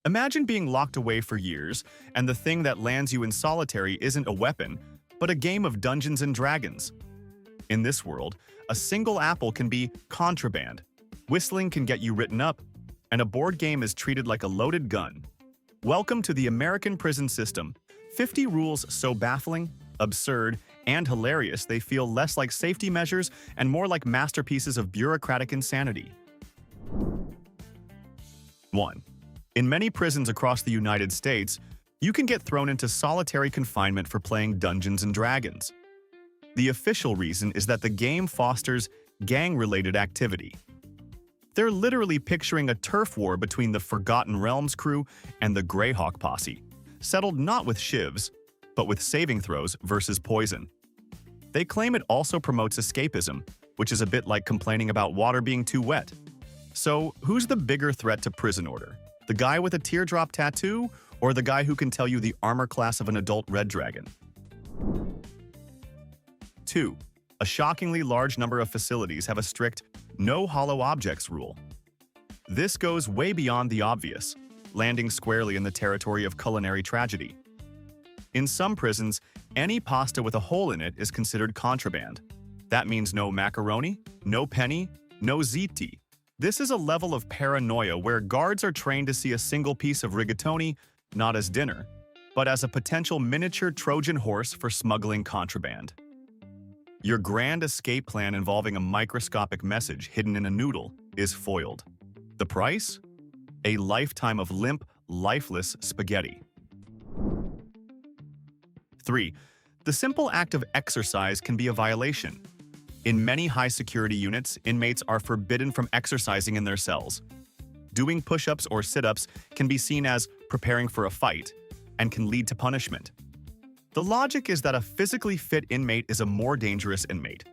Imagine being locked away for years, and the thing that lands you in solitary isn't a weapon, but a game of Dungeons and Dragons. In this world, a single apple can be contraband, whistling can get you written up, and a board game is treated like a loaded gun. Welcome to the American prison system. 50 rules so baffling, absurd, and hilarious they feel less like safety measures and more like masterpieces of bureaucratic insanity. 1. In many prisons across the United States, you can get thrown into solitary confinement for playing Dungeons and Dragons. The official reason is that the game fosters gang-related activity. They're literally picturing a turf war between the Forgotten Realms crew and the Greyhawk posse, settled not with shivs, but with saving throws versus poison. They claim it also promotes escapism, which is a bit like complaining about water being too wet. So, who's the bigger threat to prison order? The guy with a teardrop tattoo, or the guy who can tell you the armor class of an adult red dragon? 2. A shockingly large number of facilities have a strict no hollow objects rule. This goes way beyond the obvious, landing squarely in the territory of culinary tragedy. In some prisons, any pasta with a hole in it is considered contraband. That means no macaroni, no penny, no ziti. This is a level of paranoia where guards are trained to see a single piece of rigatoni not as dinner, but as a potential miniature Trojan horse for smuggling contraband. Your grand escape plan involving a microscopic message hidden in a noodle is foiled. The price? A lifetime of limp, lifeless spaghetti. 3. The simple act of exercise can be a violation. In many high-security units, inmates are forbidden from exercising in their cells. Doing push-ups or sit-ups can be seen as preparing for a fight and can lead to punishment. The logic is that a physically fit inmate is a more dangerous inmate.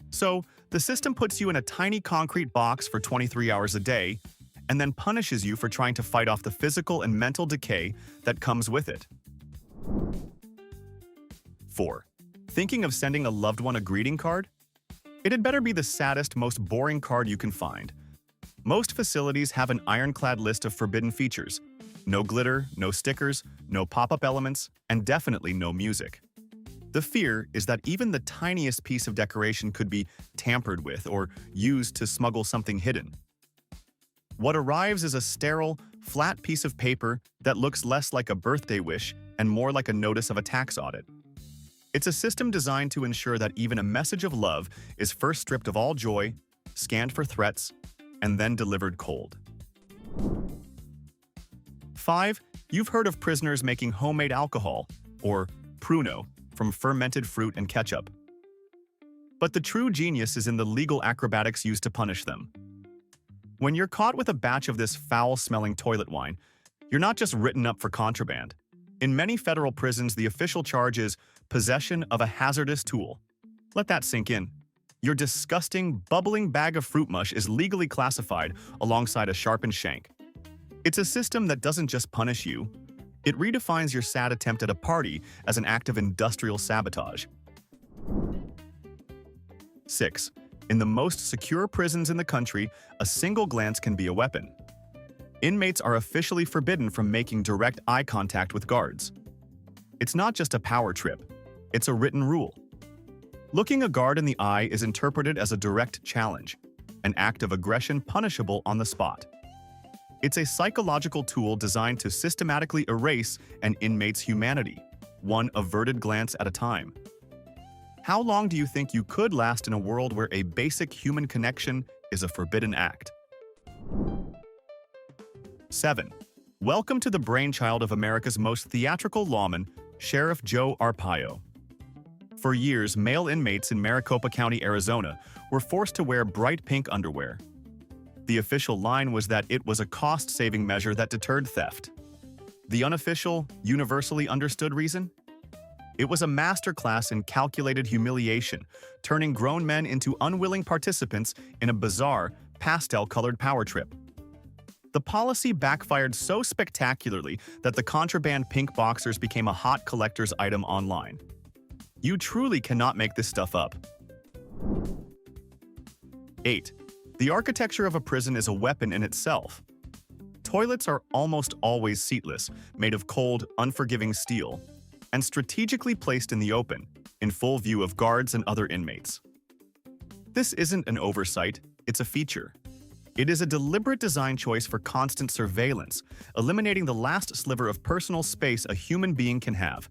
So, the system puts you in a tiny concrete box for 23 hours a day and then punishes you for trying to fight off the physical and mental decay that comes with it. 4. Thinking of sending a loved one a greeting card? It had better be the saddest, most boring card you can find. Most facilities have an ironclad list of forbidden features. No glitter, no stickers, no pop-up elements, and definitely no music. The fear is that even the tiniest piece of decoration could be tampered with or used to smuggle something hidden. What arrives is a sterile, flat piece of paper that looks less like a birthday wish and more like a notice of a tax audit. It's a system designed to ensure that even a message of love is first stripped of all joy, scanned for threats, and then delivered cold. 5. You've heard of prisoners making homemade alcohol, or pruno, from fermented fruit and ketchup. But the true genius is in the legal acrobatics used to punish them. When you're caught with a batch of this foul-smelling toilet wine, you're not just written up for contraband. In many federal prisons, the official charge is possession of a hazardous tool. Let that sink in. Your disgusting, bubbling bag of fruit mush is legally classified alongside a sharpened shank. It's a system that doesn't just punish you, it redefines your sad attempt at a party as an act of industrial sabotage. 6. In the most secure prisons in the country, a single glance can be a weapon. Inmates are officially forbidden from making direct eye contact with guards. It's not just a power trip, it's a written rule. Looking a guard in the eye is interpreted as a direct challenge, an act of aggression punishable on the spot. It's a psychological tool designed to systematically erase an inmate's humanity, one averted glance at a time. How long do you think you could last in a world where a basic human connection is a forbidden act? 7. Welcome to the brainchild of America's most theatrical lawman, Sheriff Joe Arpaio. For years, male inmates in Maricopa County, Arizona, were forced to wear bright pink underwear. The official line was that it was a cost-saving measure that deterred theft. The unofficial, universally understood reason? It was a masterclass in calculated humiliation, turning grown men into unwilling participants in a bizarre, pastel-colored power trip. The policy backfired so spectacularly that the contraband pink boxers became a hot collector's item online. You truly cannot make this stuff up. 8. The architecture of a prison is a weapon in itself. Toilets are almost always seatless, made of cold, unforgiving steel, and strategically placed in the open, in full view of guards and other inmates. This isn't an oversight, it's a feature. It is a deliberate design choice for constant surveillance, eliminating the last sliver of personal space a human being can have.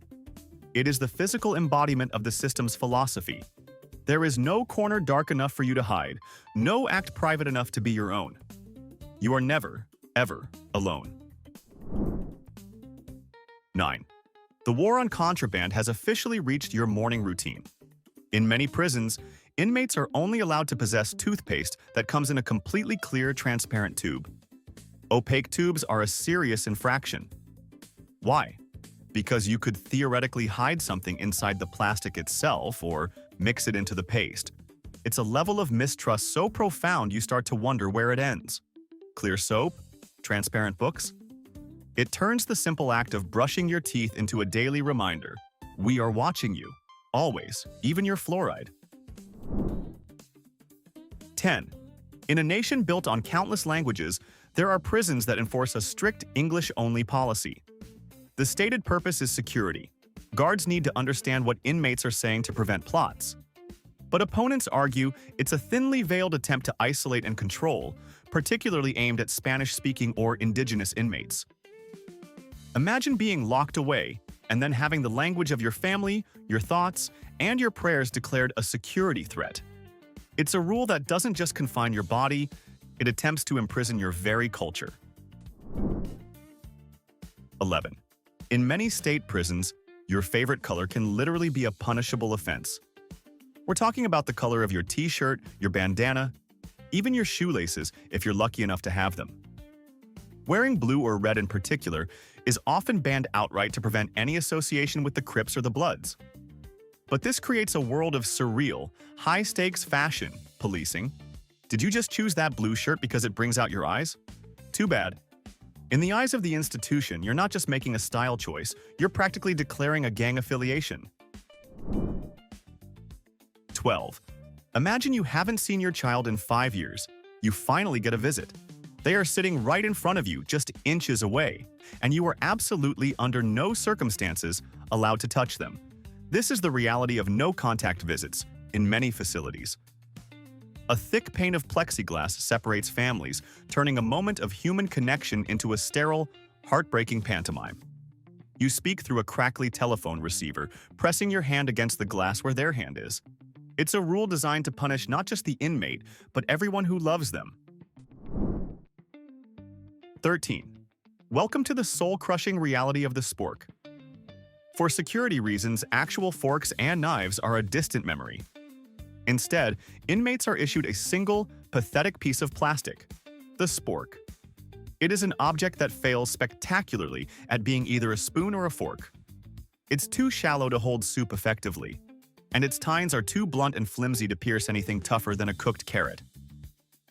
It is the physical embodiment of the system's philosophy. There is no corner dark enough for you to hide, no act private enough to be your own. You are never, ever alone. 9. The war on contraband has officially reached your morning routine. In many prisons, inmates are only allowed to possess toothpaste that comes in a completely clear, transparent tube. Opaque tubes are a serious infraction. Why? Because you could theoretically hide something inside the plastic itself or mix it into the paste. It's a level of mistrust so profound you start to wonder where it ends. Clear soap? Transparent books? It turns the simple act of brushing your teeth into a daily reminder. We are watching you. Always, even your fluoride. 10. In a nation built on countless languages, there are prisons that enforce a strict English-only policy. The stated purpose is security. Guards need to understand what inmates are saying to prevent plots. But opponents argue it's a thinly veiled attempt to isolate and control, particularly aimed at Spanish-speaking or indigenous inmates. Imagine being locked away and then having the language of your family, your thoughts, and your prayers declared a security threat. It's a rule that doesn't just confine your body, it attempts to imprison your very culture. 11. In many state prisons, your favorite color can literally be a punishable offense. We're talking about the color of your t-shirt, your bandana, even your shoelaces if you're lucky enough to have them. Wearing blue or red in particular is often banned outright to prevent any association with the Crips or the Bloods. But this creates a world of surreal, high-stakes fashion policing. Did you just choose that blue shirt because it brings out your eyes? Too bad. In the eyes of the institution, you're not just making a style choice, you're practically declaring a gang affiliation. 12. Imagine you haven't seen your child in 5 years. You finally get a visit. They are sitting right in front of you, just inches away, and you are absolutely under no circumstances allowed to touch them. This is the reality of no-contact visits in many facilities. A thick pane of plexiglass separates families, turning a moment of human connection into a sterile, heartbreaking pantomime. You speak through a crackly telephone receiver, pressing your hand against the glass where their hand is. It's a rule designed to punish not just the inmate, but everyone who loves them. 13. Welcome to the soul-crushing reality of the spork. For security reasons, actual forks and knives are a distant memory. Instead, inmates are issued a single, pathetic piece of plastic, the spork. It is an object that fails spectacularly at being either a spoon or a fork. It's too shallow to hold soup effectively, and its tines are too blunt and flimsy to pierce anything tougher than a cooked carrot.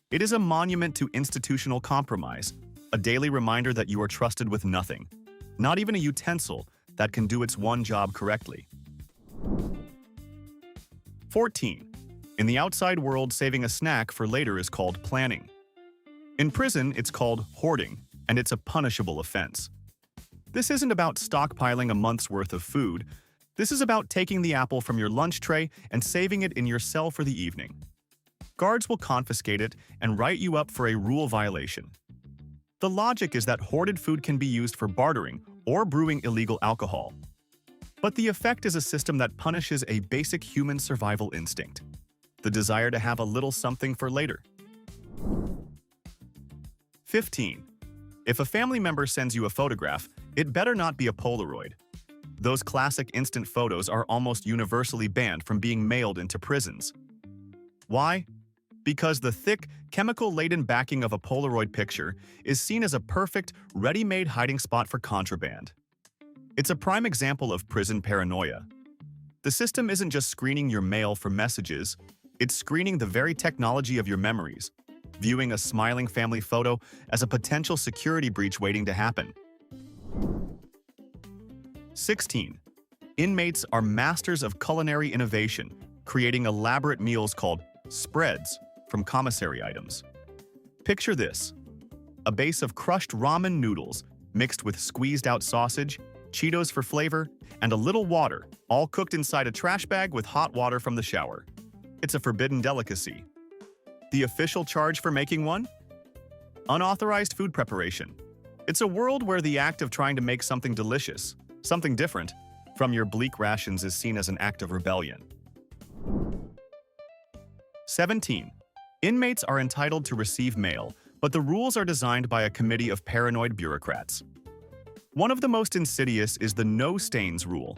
It is a monument to institutional compromise, a daily reminder that you are trusted with nothing, not even a utensil that can do its one job correctly. 14. In the outside world, saving a snack for later is called planning. In prison, it's called hoarding, and it's a punishable offense. This isn't about stockpiling a month's worth of food. This is about taking the apple from your lunch tray and saving it in your cell for the evening. Guards will confiscate it and write you up for a rule violation. The logic is that hoarded food can be used for bartering or brewing illegal alcohol. But the effect is a system that punishes a basic human survival instinct, the desire to have a little something for later. 15. If a family member sends you a photograph, it better not be a Polaroid. Those classic instant photos are almost universally banned from being mailed into prisons. Why? Because the thick, chemical-laden backing of a Polaroid picture is seen as a perfect, ready-made hiding spot for contraband. It's a prime example of prison paranoia. The system isn't just screening your mail for messages, it's screening the very technology of your memories, viewing a smiling family photo as a potential security breach waiting to happen. 16. Inmates are masters of culinary innovation, creating elaborate meals called spreads from commissary items. Picture this: a base of crushed ramen noodles mixed with squeezed-out sausage, Cheetos for flavor, and a little water, all cooked inside a trash bag with hot water from the shower. It's a forbidden delicacy. The official charge for making one? Unauthorized food preparation. It's a world where the act of trying to make something delicious, something different, from your bleak rations is seen as an act of rebellion. 17. Inmates are entitled to receive mail, but the rules are designed by a committee of paranoid bureaucrats. One of the most insidious is the no stains rule.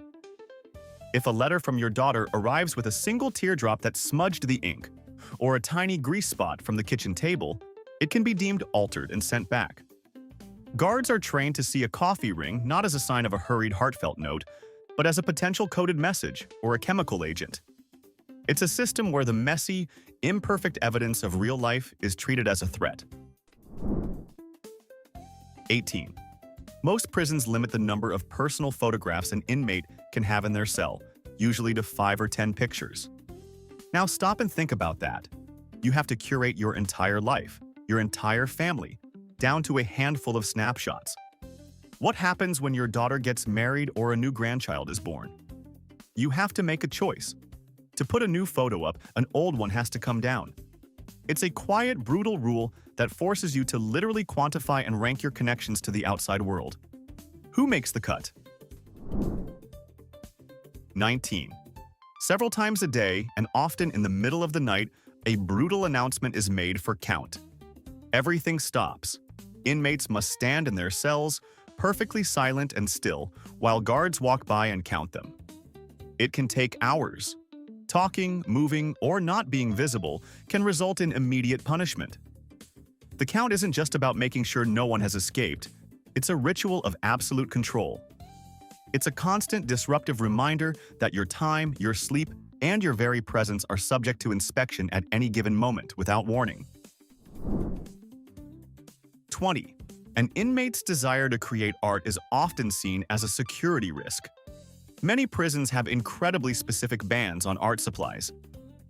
If a letter from your daughter arrives with a single teardrop that smudged the ink, or a tiny grease spot from the kitchen table, it can be deemed altered and sent back. Guards are trained to see a coffee ring not as a sign of a hurried, heartfelt note, but as a potential coded message or a chemical agent. It's a system where the messy, imperfect evidence of real life is treated as a threat. 18. Most prisons limit the number of personal photographs an inmate can have in their cell, usually to 5 or 10 pictures. Now stop and think about that. You have to curate your entire life, your entire family, down to a handful of snapshots. What happens when your daughter gets married or a new grandchild is born? You have to make a choice. To put a new photo up, an old one has to come down. It's a quiet, brutal rule that forces you to literally quantify and rank your connections to the outside world. Who makes the cut? 19. Several times a day, and often in the middle of the night, a brutal announcement is made for count. Everything stops. Inmates must stand in their cells, perfectly silent and still, while guards walk by and count them. It can take hours. Talking, moving, or not being visible can result in immediate punishment. The count isn't just about making sure no one has escaped. It's a ritual of absolute control. It's a constant disruptive reminder that your time, your sleep, and your very presence are subject to inspection at any given moment without warning. 20. An inmate's desire to create art is often seen as a security risk. Many prisons have incredibly specific bans on art supplies.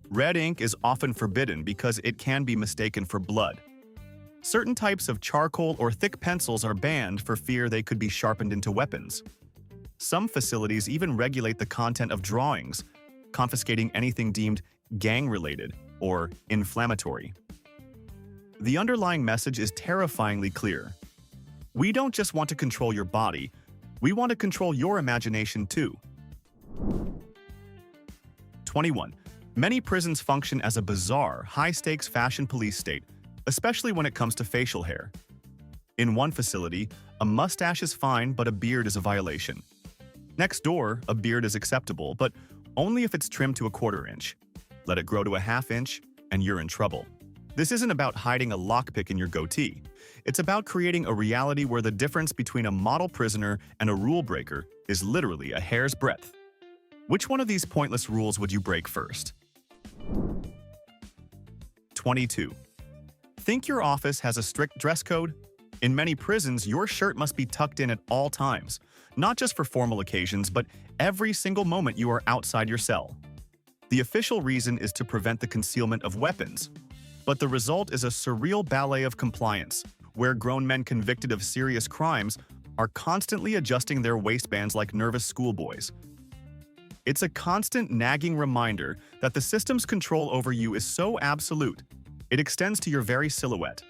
Red ink is often forbidden because it can be mistaken for blood. Certain types of charcoal or thick pencils are banned for fear they could be sharpened into weapons. Some facilities even regulate the content of drawings, confiscating anything deemed gang-related or inflammatory. The underlying message is terrifyingly clear. We don't just want to control your body, we want to control your imagination too. 21. Many prisons function as a bizarre, high-stakes fashion police state, especially when it comes to facial hair. In one facility, a mustache is fine, but a beard is a violation. Next door, a beard is acceptable, but only if it's trimmed to a 1/4 inch. Let it grow to a 1/2 inch, and you're in trouble. This isn't about hiding a lockpick in your goatee. It's about creating a reality where the difference between a model prisoner and a rule breaker is literally a hair's breadth. Which one of these pointless rules would you break first? 22. Think your office has a strict dress code? In many prisons, your shirt must be tucked in at all times, not just for formal occasions, but every single moment you are outside your cell. The official reason is to prevent the concealment of weapons. But the result is a surreal ballet of compliance, where grown men convicted of serious crimes are constantly adjusting their waistbands like nervous schoolboys. It's a constant nagging reminder that the system's control over you is so absolute, it extends to your very silhouette.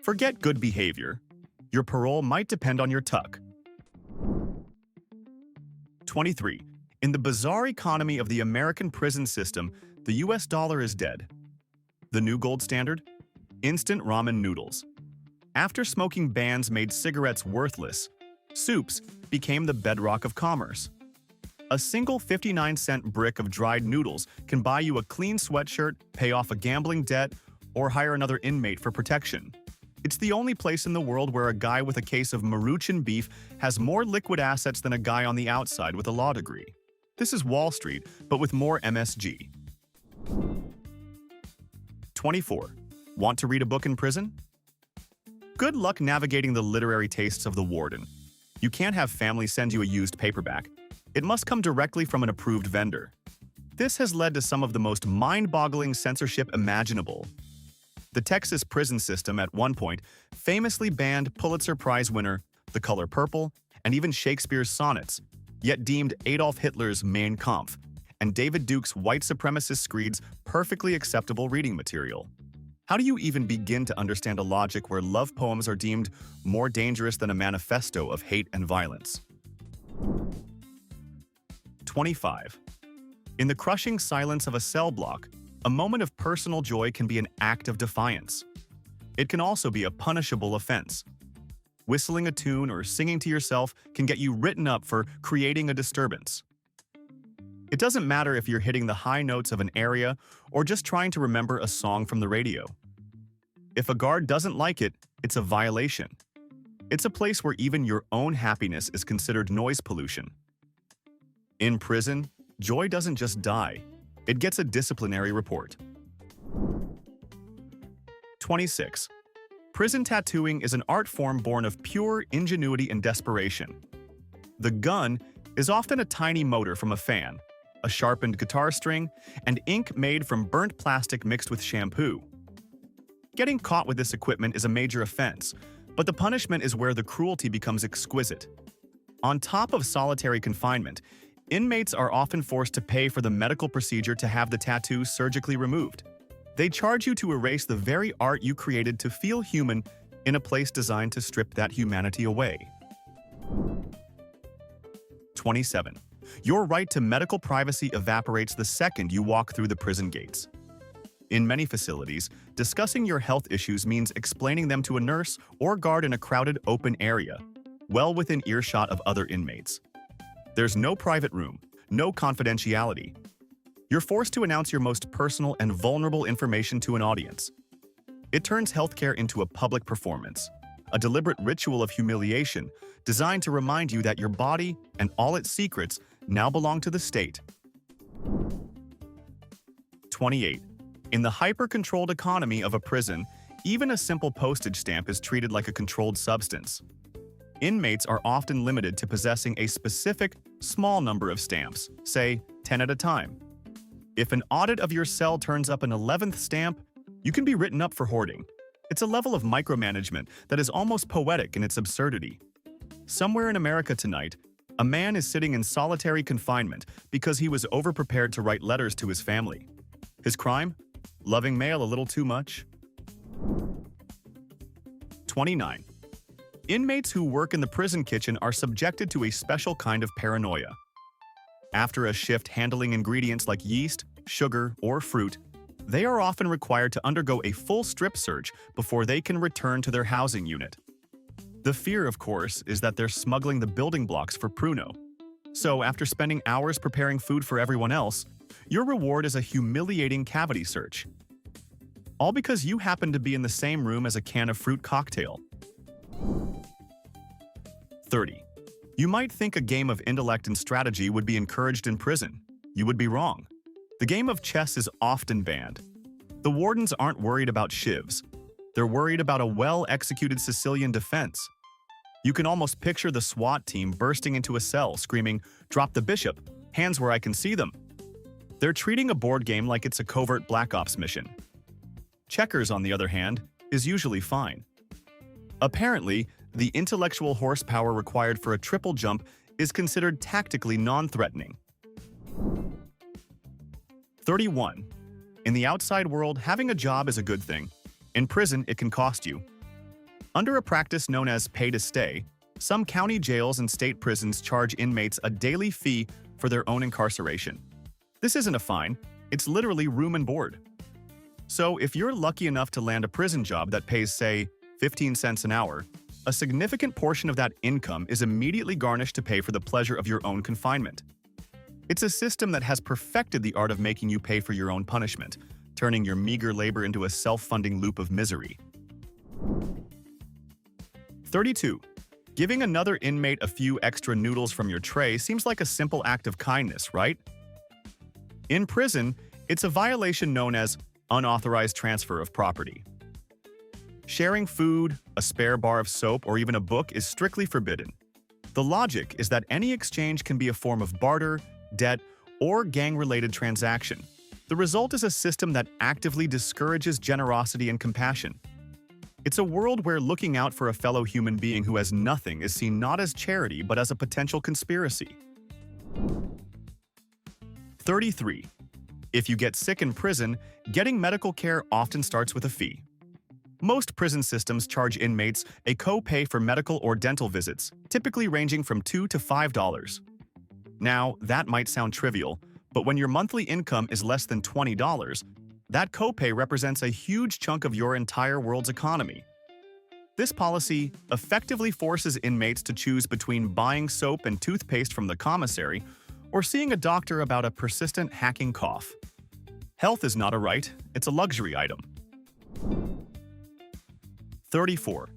Forget good behavior. Your parole might depend on your tuck. 23. In the bizarre economy of the American prison system, the US dollar is dead. The new gold standard? Instant ramen noodles. After smoking bans made cigarettes worthless, soups became the bedrock of commerce. A single 59-cent brick of dried noodles can buy you a clean sweatshirt, pay off a gambling debt, or hire another inmate for protection. It's the only place in the world where a guy with a case of Maruchan beef has more liquid assets than a guy on the outside with a law degree. This is Wall Street, but with more MSG. 24. Want to read a book in prison? Good luck navigating the literary tastes of the warden. You can't have family send you a used paperback. It must come directly from an approved vendor. This has led to some of the most mind-boggling censorship imaginable. The Texas prison system at one point famously banned Pulitzer Prize winner The Color Purple and even Shakespeare's sonnets, yet deemed Adolf Hitler's Mein Kampf and David Duke's white supremacist screeds perfectly acceptable reading material. How do you even begin to understand a logic where love poems are deemed more dangerous than a manifesto of hate and violence? 25. In the crushing silence of a cell block, a moment of personal joy can be an act of defiance. It can also be a punishable offense. Whistling a tune or singing to yourself can get you written up for creating a disturbance. It doesn't matter if you're hitting the high notes of an aria or just trying to remember a song from the radio. If a guard doesn't like it, it's a violation. It's a place where even your own happiness is considered noise pollution. In prison, joy doesn't just die, it gets a disciplinary report. 26. Prison tattooing is an art form born of pure ingenuity and desperation. The gun is often a tiny motor from a fan, a sharpened guitar string, and ink made from burnt plastic mixed with shampoo. Getting caught with this equipment is a major offense, but the punishment is where the cruelty becomes exquisite. On top of solitary confinement, inmates are often forced to pay for the medical procedure to have the tattoo surgically removed. They charge you to erase the very art you created to feel human in a place designed to strip that humanity away. 27. Your right to medical privacy evaporates the second you walk through the prison gates. In many facilities, discussing your health issues means explaining them to a nurse or guard in a crowded open area, well within earshot of other inmates. There's no private room, no confidentiality. You're forced to announce your most personal and vulnerable information to an audience. It turns healthcare into a public performance, a deliberate ritual of humiliation designed to remind you that your body and all its secrets now belong to the state. 28. In the hyper-controlled economy of a prison, even a simple postage stamp is treated like a controlled substance. Inmates are often limited to possessing a specific, small number of stamps, say 10 at a time. If an audit of your cell turns up an 11th stamp, you can be written up for hoarding. It's a level of micromanagement that is almost poetic in its absurdity. Somewhere in America tonight, a man is sitting in solitary confinement because he was overprepared to write letters to his family. His crime? Loving mail a little too much. 29. Inmates who work in the prison kitchen are subjected to a special kind of paranoia. After a shift handling ingredients like yeast, sugar, or fruit, they are often required to undergo a full strip search before they can return to their housing unit. The fear, of course, is that they're smuggling the building blocks for Pruno. So after spending hours preparing food for everyone else, your reward is a humiliating cavity search. All because you happen to be in the same room as a can of fruit cocktail. 30. You might think a game of intellect and strategy would be encouraged in prison. You would be wrong. The game of chess is often banned. The wardens aren't worried about shivs. They're worried about a well-executed Sicilian defense. You can almost picture the SWAT team bursting into a cell, screaming, "Drop the bishop! Hands where I can see them!" They're treating a board game like it's a covert Black Ops mission. Checkers, on the other hand, is usually fine. Apparently, the intellectual horsepower required for a triple jump is considered tactically non-threatening. 31. In the outside world, having a job is a good thing. In prison, it can cost you. Under a practice known as pay to stay, some county jails and state prisons charge inmates a daily fee for their own incarceration. This isn't a fine, it's literally room and board. So if you're lucky enough to land a prison job that pays, say, 15 cents an hour, a significant portion of that income is immediately garnished to pay for the pleasure of your own confinement. It's a system that has perfected the art of making you pay for your own punishment, turning your meager labor into a self-funding loop of misery. 32. Giving another inmate a few extra noodles from your tray seems like a simple act of kindness, right? In prison, it's a violation known as unauthorized transfer of property. Sharing food, a spare bar of soap, or even a book is strictly forbidden. The logic is that any exchange can be a form of barter, debt, or gang-related transaction. The result is a system that actively discourages generosity and compassion. It's a world where looking out for a fellow human being who has nothing is seen not as charity but as a potential conspiracy. 33. If you get sick in prison, getting medical care often starts with a fee. Most prison systems charge inmates a co-pay for medical or dental visits, typically ranging from $2 to $5. Now, that might sound trivial, but when your monthly income is less than $20, that co-pay represents a huge chunk of your entire world's economy. This policy effectively forces inmates to choose between buying soap and toothpaste from the commissary or seeing a doctor about a persistent hacking cough. Health is not a right, it's a luxury item. 34.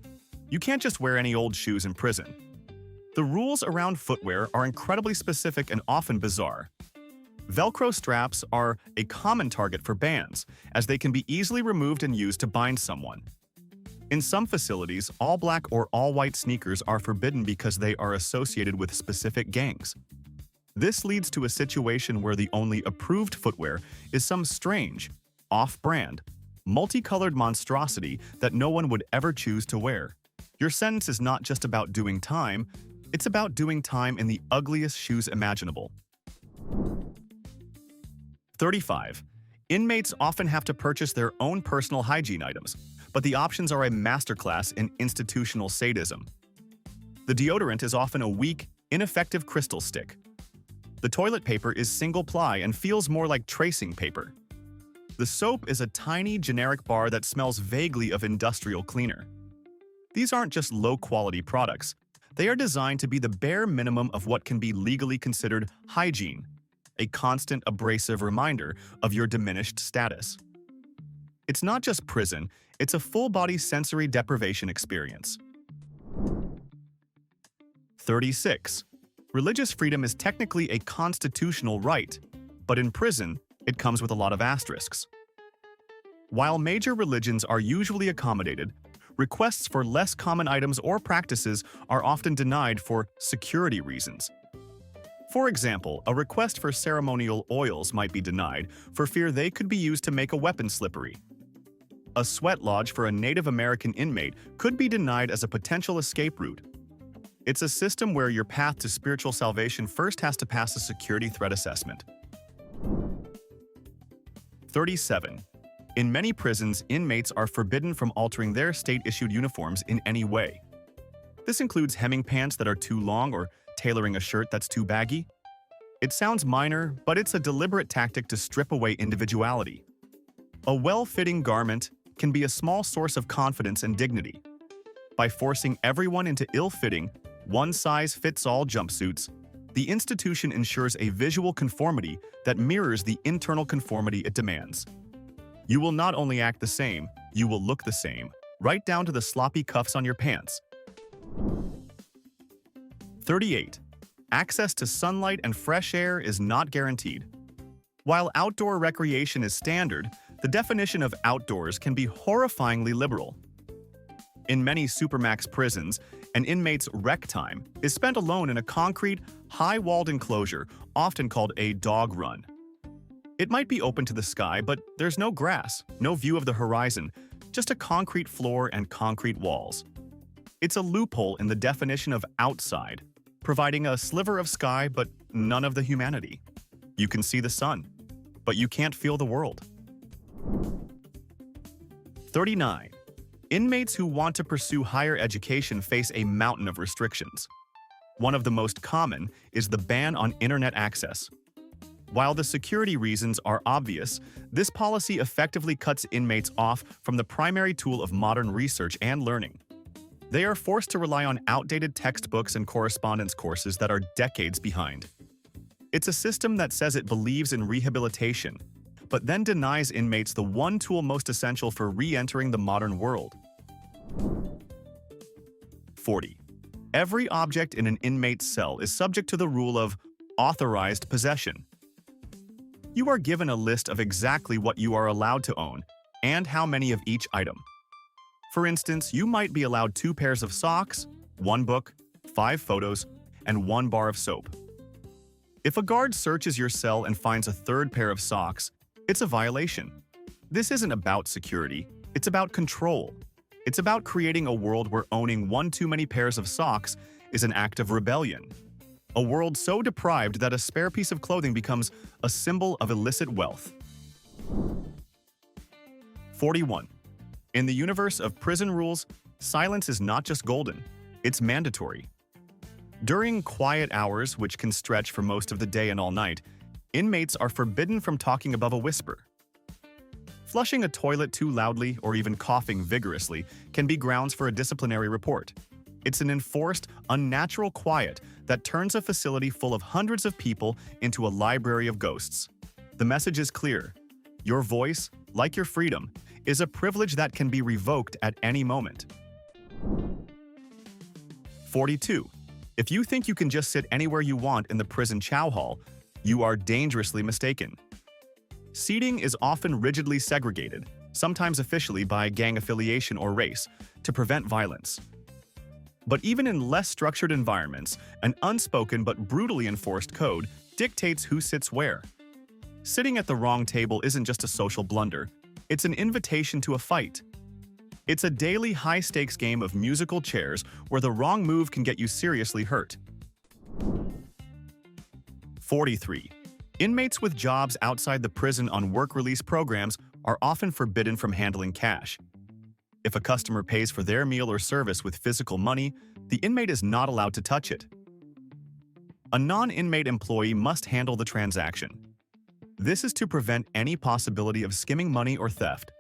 You can't just wear any old shoes in prison. The rules around footwear are incredibly specific and often bizarre. Velcro straps are a common target for bans, as they can be easily removed and used to bind someone. In some facilities, all black or all white sneakers are forbidden because they are associated with specific gangs. This leads to a situation where the only approved footwear is some strange, off-brand, multicolored monstrosity that no one would ever choose to wear. Your sentence is not just about doing time, it's about doing time in the ugliest shoes imaginable. 35. Inmates often have to purchase their own personal hygiene items, but the options are a masterclass in institutional sadism. The deodorant is often a weak, ineffective crystal stick. The toilet paper is single-ply and feels more like tracing paper. The soap is a tiny, generic bar that smells vaguely of industrial cleaner. These aren't just low-quality products. They are designed to be the bare minimum of what can be legally considered hygiene, a constant, abrasive reminder of your diminished status. It's not just prison, it's a full-body sensory deprivation experience. 36. Religious freedom is technically a constitutional right, but in prison, it comes with a lot of asterisks. While major religions are usually accommodated, requests for less common items or practices are often denied for security reasons. For example, a request for ceremonial oils might be denied for fear they could be used to make a weapon slippery. A sweat lodge for a Native American inmate could be denied as a potential escape route. It's a system where your path to spiritual salvation first has to pass a security threat assessment. 37. In many prisons, inmates are forbidden from altering their state-issued uniforms in any way. This includes hemming pants that are too long or tailoring a shirt that's too baggy. It sounds minor, but it's a deliberate tactic to strip away individuality. A well-fitting garment can be a small source of confidence and dignity. By forcing everyone into ill-fitting, one-size-fits-all jumpsuits, the institution ensures a visual conformity that mirrors the internal conformity it demands. You will not only act the same, you will look the same, right down to the sloppy cuffs on your pants. 38. Access to sunlight and fresh air is not guaranteed. While outdoor recreation is standard, the definition of outdoors can be horrifyingly liberal. In many supermax prisons, an inmate's rec time is spent alone in a concrete, high-walled enclosure, often called a dog run. It might be open to the sky, but there's no grass, no view of the horizon, just a concrete floor and concrete walls. It's a loophole in the definition of outside, providing a sliver of sky but none of the humanity. You can see the sun, but you can't feel the world. 39. Inmates who want to pursue higher education face a mountain of restrictions. One of the most common is the ban on internet access. While the security reasons are obvious, this policy effectively cuts inmates off from the primary tool of modern research and learning. They are forced to rely on outdated textbooks and correspondence courses that are decades behind. It's a system that says it believes in rehabilitation, but then denies inmates the one tool most essential for re-entering the modern world. 40. Every object in an inmate's cell is subject to the rule of authorized possession. You are given a list of exactly what you are allowed to own and how many of each item. For instance, you might be allowed 2 pairs of socks, 1 book, 5 photos, and 1 bar of soap. If a guard searches your cell and finds a 3rd pair of socks, It's a violation. This isn't about security, it's about control. It's about creating a world where owning one too many pairs of socks is an act of rebellion. A world so deprived that a spare piece of clothing becomes a symbol of illicit wealth. 41. In the universe of prison rules, silence is not just golden, it's mandatory. During quiet hours, which can stretch for most of the day and all night, inmates are forbidden from talking above a whisper. Flushing a toilet too loudly or even coughing vigorously can be grounds for a disciplinary report. It's an enforced, unnatural quiet that turns a facility full of hundreds of people into a library of ghosts. The message is clear. Your voice, like your freedom, is a privilege that can be revoked at any moment. 42. If you think you can just sit anywhere you want in the prison chow hall, you are dangerously mistaken. Seating is often rigidly segregated, sometimes officially by gang affiliation or race, to prevent violence. But even in less structured environments, an unspoken but brutally enforced code dictates who sits where. Sitting at the wrong table isn't just a social blunder, it's an invitation to a fight. It's a daily high-stakes game of musical chairs where the wrong move can get you seriously hurt. 43. Inmates with jobs outside the prison on work-release programs are often forbidden from handling cash. If a customer pays for their meal or service with physical money, the inmate is not allowed to touch it. A non-inmate employee must handle the transaction. This is to prevent any possibility of skimming money or theft.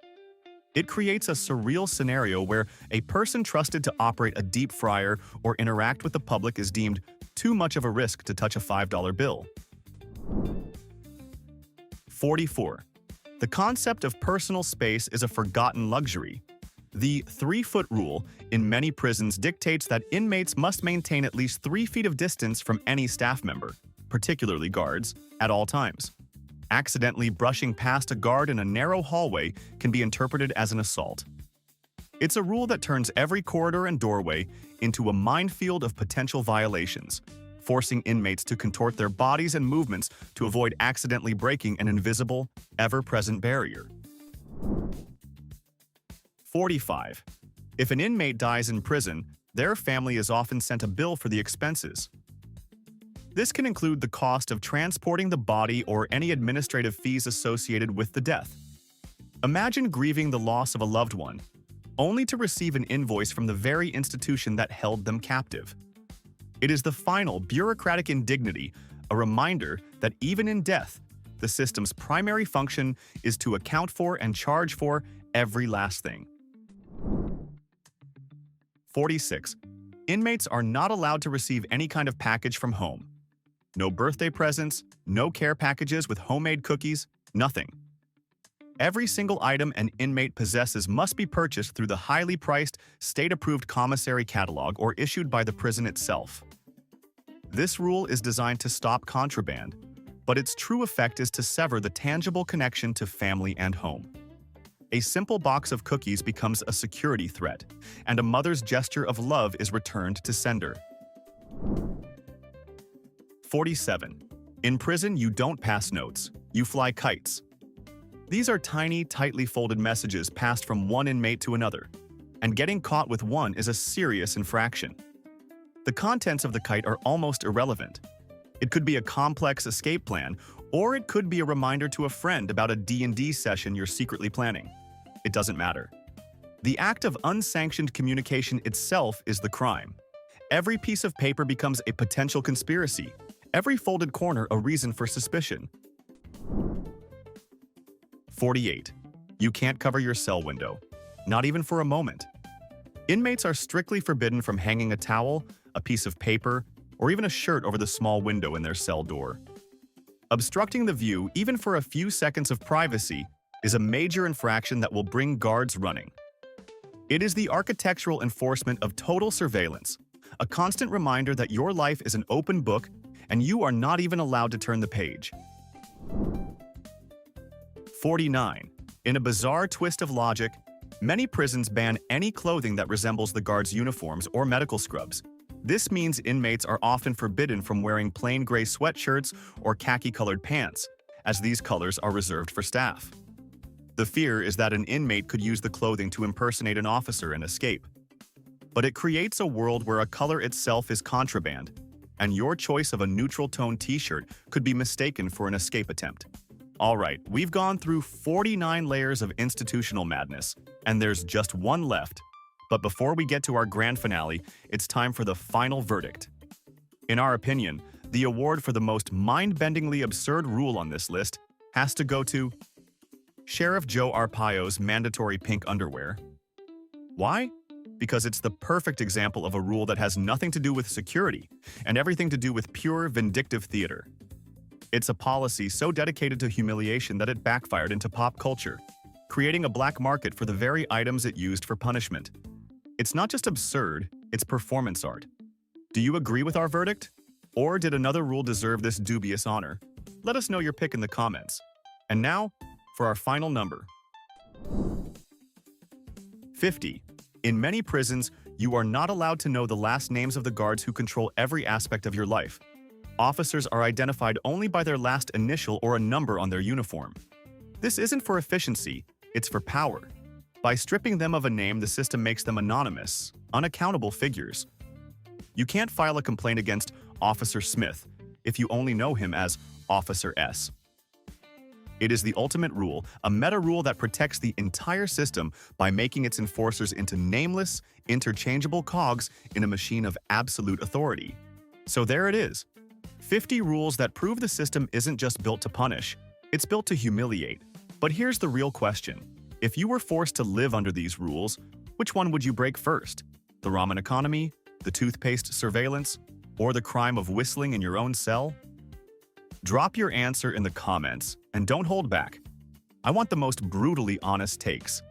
It creates a surreal scenario where a person trusted to operate a deep fryer or interact with the public is deemed too much of a risk to touch a $5 bill. 44. The concept of personal space is a forgotten luxury. The 3-foot rule in many prisons dictates that inmates must maintain at least 3 feet of distance from any staff member, particularly guards, at all times. Accidentally brushing past a guard in a narrow hallway can be interpreted as an assault. It's a rule that turns every corridor and doorway into a minefield of potential violations, forcing inmates to contort their bodies and movements to avoid accidentally breaking an invisible, ever-present barrier. 45. If an inmate dies in prison, their family is often sent a bill for the expenses. This can include the cost of transporting the body or any administrative fees associated with the death. Imagine grieving the loss of a loved one, only to receive an invoice from the very institution that held them captive. It is the final bureaucratic indignity, a reminder that even in death, the system's primary function is to account for and charge for every last thing. 46. Inmates are not allowed to receive any kind of package from home. No birthday presents, no care packages with homemade cookies, nothing. Every single item an inmate possesses must be purchased through the highly priced, state-approved commissary catalog or issued by the prison itself. This rule is designed to stop contraband, but its true effect is to sever the tangible connection to family and home. A simple box of cookies becomes a security threat, and a mother's gesture of love is returned to sender. 47. In prison, you don't pass notes, you fly kites. These are tiny, tightly folded messages passed from one inmate to another, and getting caught with one is a serious infraction. The contents of the kite are almost irrelevant. It could be a complex escape plan, or it could be a reminder to a friend about a D&D session you're secretly planning. It doesn't matter. The act of unsanctioned communication itself is the crime. Every piece of paper becomes a potential conspiracy, every folded corner a reason for suspicion. 48. You can't cover your cell window, not even for a moment. Inmates are strictly forbidden from hanging a towel, a piece of paper, or even a shirt over the small window in their cell door. Obstructing the view, even for a few seconds of privacy, is a major infraction that will bring guards running. It is the architectural enforcement of total surveillance, a constant reminder that your life is an open book and you are not even allowed to turn the page. 49. In a bizarre twist of logic, many prisons ban any clothing that resembles the guards' uniforms or medical scrubs. This means inmates are often forbidden from wearing plain gray sweatshirts or khaki-colored pants, as these colors are reserved for staff. The fear is that an inmate could use the clothing to impersonate an officer and escape. But it creates a world where a color itself is contraband, and your choice of a neutral tone t-shirt could be mistaken for an escape attempt. Alright, we've gone through 49 layers of institutional madness, and there's just one left. But before we get to our grand finale, it's time for the final verdict. In our opinion, the award for the most mind-bendingly absurd rule on this list has to go to Sheriff Joe Arpaio's mandatory pink underwear. Why? Because it's the perfect example of a rule that has nothing to do with security and everything to do with pure vindictive theater. It's a policy so dedicated to humiliation that it backfired into pop culture, creating a black market for the very items it used for punishment. It's not just absurd, it's performance art. Do you agree with our verdict? Or did another rule deserve this dubious honor? Let us know your pick in the comments. And now, for our final number. 50. In many prisons, you are not allowed to know the last names of the guards who control every aspect of your life. Officers are identified only by their last initial or a number on their uniform. This isn't for efficiency, it's for power. By stripping them of a name, the system makes them anonymous, unaccountable figures. You can't file a complaint against Officer Smith if you only know him as Officer S. It is the ultimate rule, a meta rule that protects the entire system by making its enforcers into nameless, interchangeable cogs in a machine of absolute authority. So there it is. 50 rules that prove the system isn't just built to punish, it's built to humiliate. But here's the real question. If you were forced to live under these rules, which one would you break first? The ramen economy, the toothpaste surveillance, or the crime of whistling in your own cell? Drop your answer in the comments, and don't hold back. I want the most brutally honest takes.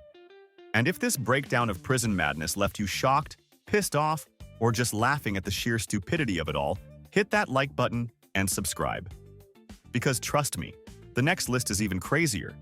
And if this breakdown of prison madness left you shocked, pissed off, or just laughing at the sheer stupidity of it all, hit that like button and subscribe. Because trust me, the next list is even crazier.